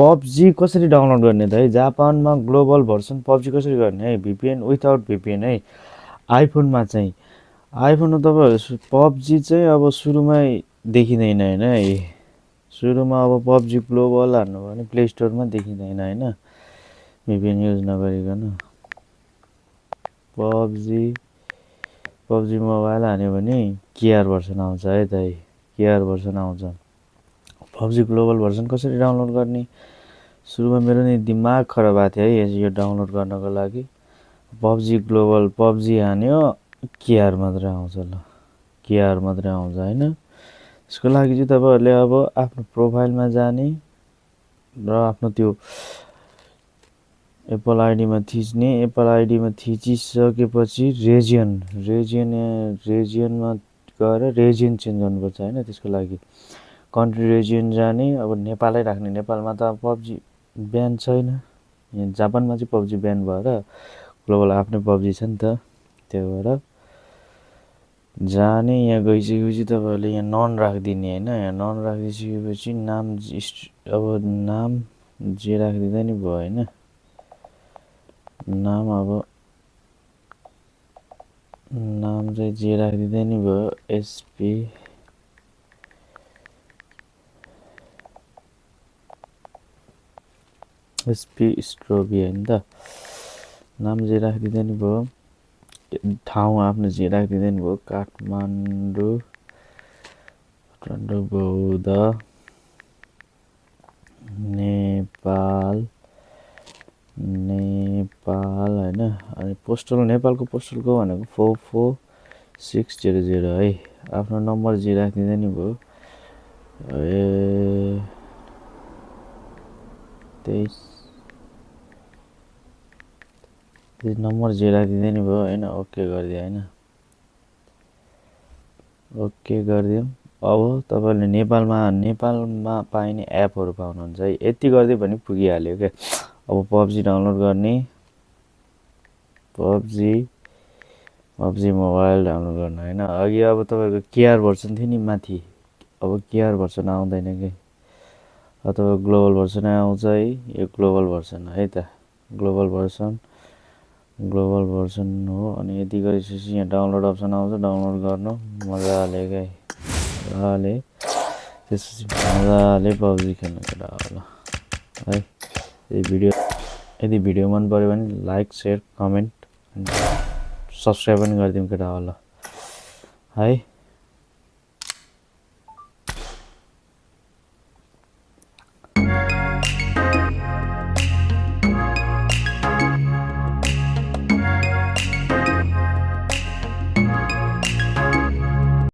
PUBG कसरी download गर्ने त है जापानमा ग्लोबल भर्सन पबजी कसरी गर्ने है भिपिएन विदाउट भिपिएन है आइफोनमा चाहिँ आइफोनमा तपाईहरु पबजी चाहिँ अब सुरुमै देखिदैन हैन है सुरुमा अब पबजी ग्लोबल हान्नु भने प्ले स्टोरमा देखिदैन हैन भिपिएन युज नगरिकन पबजी मोबाइल हान्यो भने केआर भर्सन आउँछ है त है केआर भर्सन आउँछ पबजी ग्लोबल भर्सन कसरी डाउनलोड गर्ने सुरुमा मेरो नि दिमाग खराब भएको थियो है यो डाउनलोड गर्नको लागि पबजी ग्लोबल पबजी हान्यो केआर मात्रै आउँछ ल केआर मात्रै आउँछ हैन यसको लागि चाहिँ तपाईहरुले अब आफ्नो प्रोफाइलमा जाने र आफ्नो त्यो एप्पल आइडीमा थिच्ने एप्पल आइडीमा थिचिसकेपछि रेजियनमा गएर रेजियन चेन्ज गर्नुपर्छ हैन त्यसको लागि कन्ट्री रेजियन जाने अब नेपालै राख्ने नेपालमा त पबजी ब्यान छैन यहाँ जापानमा चाहिँ पबजी ब्यान भएर ग्लोबल आफ्नै पबजी छ नि त त्यही भएर जाने यहाँ गइसकेपछि तपाईहरुले यहाँ नन राखिदिने हैन यहाँ नन राखिदिसकेपछि नाम अब नाम जे राखिदिँदा नि भयो हैन नाम चाहिँ जे राखिदिँदा नि भयो एसपी स्ट्रोबी हैन त नाम जे राखिदिँदा नि भयो ठाउँ आफ्नो जे राखिदिँदा नि भयो काठमाडौँ बौद्ध नेपाल हैन अनि पोस्टल नेपालको पोस्टलको भनेको 44600 है आफ्नो नम्बर जे राखिदिँदा नि भयो 23 नम्बर जे राखिदिँदा नि भयो हैन ओके गरिदिए हैन ओके गरिदियौ अब तपाईहरुले नेपालमा पाइने एपहरु पाउनुहुन्छ है यति गर्दै पनि पुगिहाल्यो के अब पबजी डाउनलोड गर्ने पबजी मोबाइल डाउनलोड गर्न हैन अघि अब तपाईको केआर भर्सन थियो नि माथि अब केआर भर्सन आउँदैन के अब तपाईको ग्लोबल भर्सन आउँछ है यो ग्लोबल भर्सन है त ग्लोबल भर्सन हो अनि यति गरिसकेपछि यहाँ डाउनलोड अप्सन आउँछ डाउनलोड गर्नु मजाले के मजाले त्यसपछि मजाले पबजी खेल्नु केटा होला है यदि भिडियो मन पर्यो भने लाइक शेयर कमेन्ट सब्स्क्राइब पनि गरिदिउँ केटा होला है